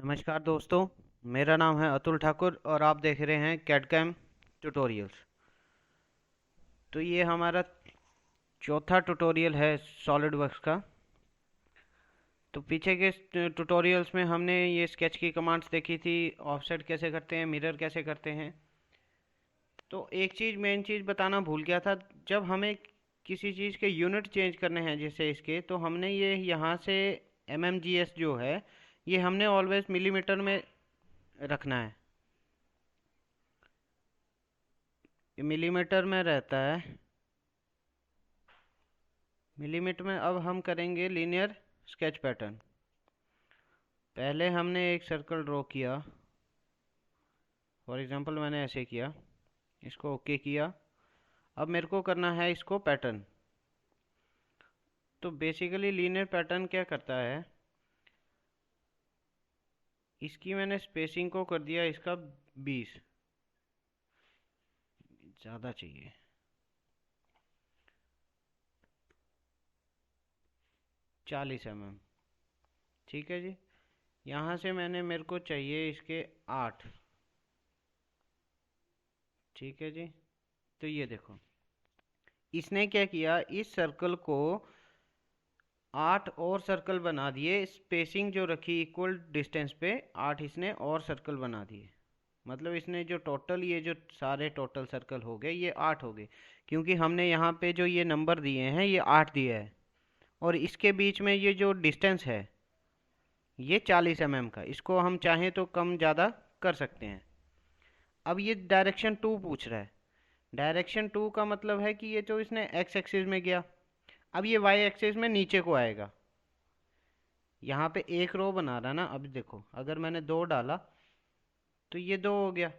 नमस्कार दोस्तों। मेरा नाम है अतुल ठाकुर और आप देख रहे हैं कैडकैम ट्यूटोरियल्स। तो ये हमारा चौथा ट्यूटोरियल है सॉलिड वर्क्स का। तो पीछे के ट्यूटोरियल्स में हमने ये स्केच की कमांड्स देखी थी, ऑफसेट कैसे करते हैं, मिरर कैसे करते हैं। तो एक चीज़, मेन चीज़ बताना भूल गया था। जब हमें किसी चीज़ के यूनिट चेंज करने हैं जैसे इसके, तो हमने ये यहाँ से mmgs जो है ये हमने ऑलवेज मिलीमीटर में रखना है। ये मिलीमीटर में रहता है। मिलीमीटर में अब हम करेंगे लीनियर स्केच पैटर्न। पहले हमने एक सर्कल ड्रॉ किया, फॉर एग्जांपल मैंने ऐसे किया, इसको ओके किया। अब मेरे को करना है इसको पैटर्न। तो बेसिकली लीनियर पैटर्न क्या करता है, इसकी मैंने स्पेसिंग को कर दिया इसका 20, ज़्यादा चाहिए, 40 mm। ठीक है जी। यहाँ से मेरे को चाहिए इसके 8। ठीक है जी। तो ये देखो, इसने क्या किया, इस सर्कल को 8 और सर्कल बना दिए। स्पेसिंग जो रखी इक्वल डिस्टेंस पे 8 इसने और सर्कल बना दिए। मतलब इसने जो टोटल, ये जो सारे टोटल सर्कल हो गए ये 8 हो गए, क्योंकि हमने यहाँ पे जो ये नंबर दिए हैं ये 8 दिया है। और इसके बीच में ये जो डिस्टेंस है ये 40 mm का, इसको हम चाहें तो कम ज़्यादा कर सकते हैं। अब ये डायरेक्शन 2 पूछ रहा है। डायरेक्शन 2 का मतलब है कि ये जो इसने एक्स एक्सिस में गया, अब ये वाई एक्सिस में नीचे को आएगा। यहाँ पे एक रो बना रहा ना। अब देखो, अगर मैंने 2 डाला तो ये 2 हो गया।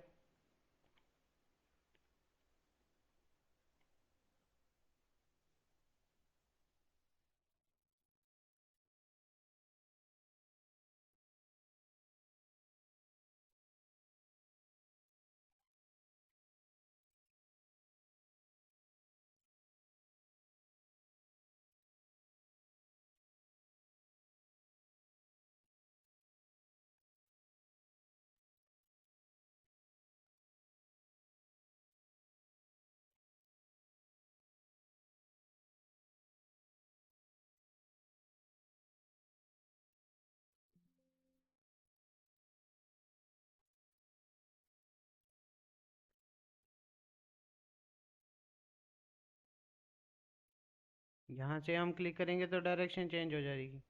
यहाँ से हम क्लिक करेंगे तो डायरेक्शन चेंज हो जाएगी।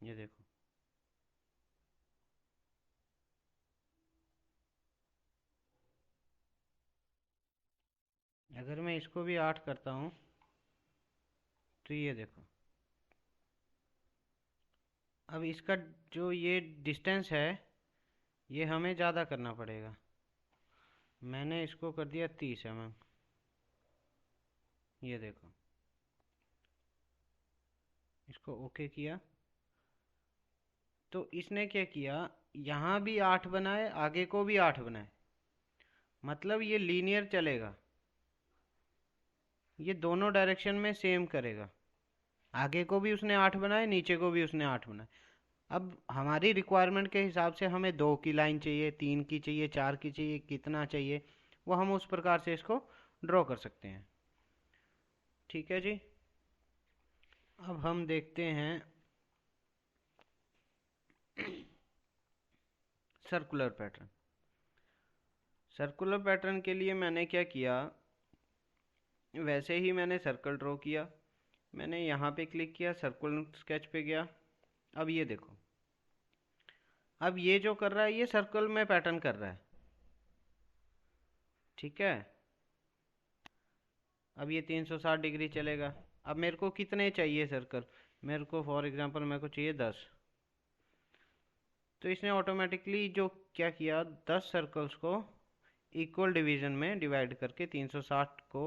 ये देखो, अगर मैं इसको भी 8 करता हूँ तो ये देखो, अब इसका जो ये डिस्टेंस है ये हमें ज़्यादा करना पड़ेगा। मैंने इसको कर दिया 30 mm। ये देखो, इसको ओके किया तो इसने क्या किया, यहाँ भी 8 बनाए, आगे को भी 8 बनाए। मतलब ये लीनियर चलेगा, ये दोनों डायरेक्शन में सेम करेगा। आगे को भी उसने 8 बनाए, नीचे को भी उसने 8 बनाए। अब हमारी रिक्वायरमेंट के हिसाब से हमें 2 की लाइन चाहिए, 3 की चाहिए, 4 की चाहिए, कितना चाहिए वो हम उस प्रकार से इसको ड्रॉ कर सकते हैं। ठीक है जी। अब हम देखते हैं सर्कुलर पैटर्न। सर्कुलर पैटर्न के लिए मैंने क्या किया, वैसे ही मैंने सर्कल ड्रॉ किया। मैंने यहाँ पे क्लिक किया, सर्कुलर स्केच पे गया। अब ये देखो, अब ये जो कर रहा है ये सर्कल में पैटर्न कर रहा है। ठीक है। अब ये 360 डिग्री चलेगा। अब मेरे को कितने चाहिए सर्कल, मेरे को फॉर एग्जांपल मेरे को चाहिए 10। तो इसने ऑटोमेटिकली जो क्या किया, 10 सर्कल्स को इक्वल डिवीजन में डिवाइड करके 360 को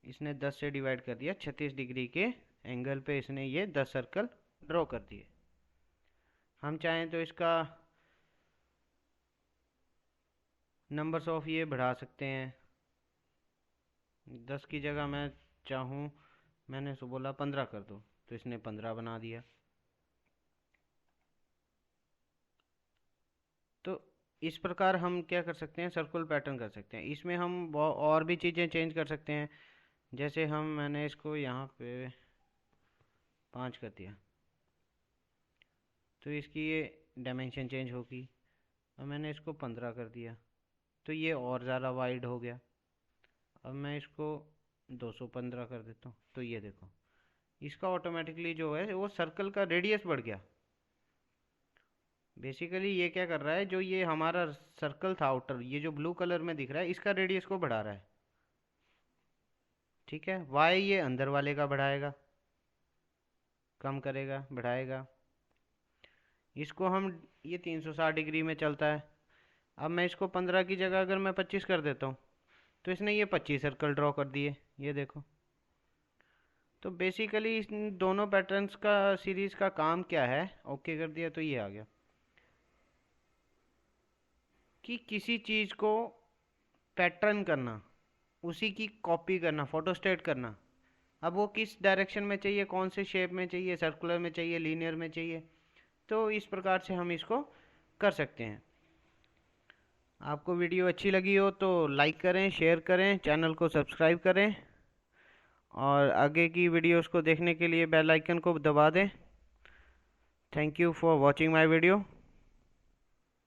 इसने 10 से डिवाइड कर दिया। 36 डिग्री के एंगल पे इसने ये 10 सर्कल ड्रॉ कर दिए। हम चाहें तो इसका नंबर्स ऑफ ये बढ़ा सकते हैं। 10 की जगह मैं चाहूँ, मैंने सो बोला 15 कर दो, तो इसने 15 बना दिया। तो इस प्रकार हम क्या कर सकते हैं, सर्कुलर पैटर्न कर सकते हैं। इसमें हम और भी चीज़ें चेंज कर सकते हैं। जैसे मैंने इसको यहाँ पे 5 कर दिया, तो इसकी ये डायमेंशन चेंज होगी। अब मैंने इसको 15 कर दिया, तो ये और ज़्यादा वाइड हो गया। अब मैं इसको 215 कर देता हूँ, तो ये देखो इसका ऑटोमेटिकली जो है वो सर्कल का रेडियस बढ़ गया। बेसिकली ये क्या कर रहा है, जो ये हमारा सर्कल था आउटर, ये जो ब्लू कलर में दिख रहा है, इसका रेडियस को बढ़ा रहा है। ठीक है, वाई ये अंदर वाले का बढ़ाएगा, कम करेगा, बढ़ाएगा। इसको हम, ये 360 डिग्री में चलता है। अब मैं इसको 15 की जगह अगर मैं 25 कर देता हूँ, तो इसने ये 25 सर्कल ड्रॉ कर दिए, ये देखो। तो बेसिकली इन दोनों पैटर्न्स का सीरीज का काम क्या है, ओके कर दिया तो ये आ गया कि किसी चीज़ को पैटर्न करना, उसी की कॉपी करना, फोटोस्टेट करना। अब वो किस डायरेक्शन में चाहिए, कौन से शेप में चाहिए, सर्कुलर में चाहिए, लीनियर में चाहिए, तो इस प्रकार से हम इसको कर सकते हैं। आपको वीडियो अच्छी लगी हो तो लाइक करें, शेयर करें, चैनल को सब्सक्राइब करें, और आगे की वीडियोस को देखने के लिए बेल आइकन को दबा दें। Thank you for watching my video.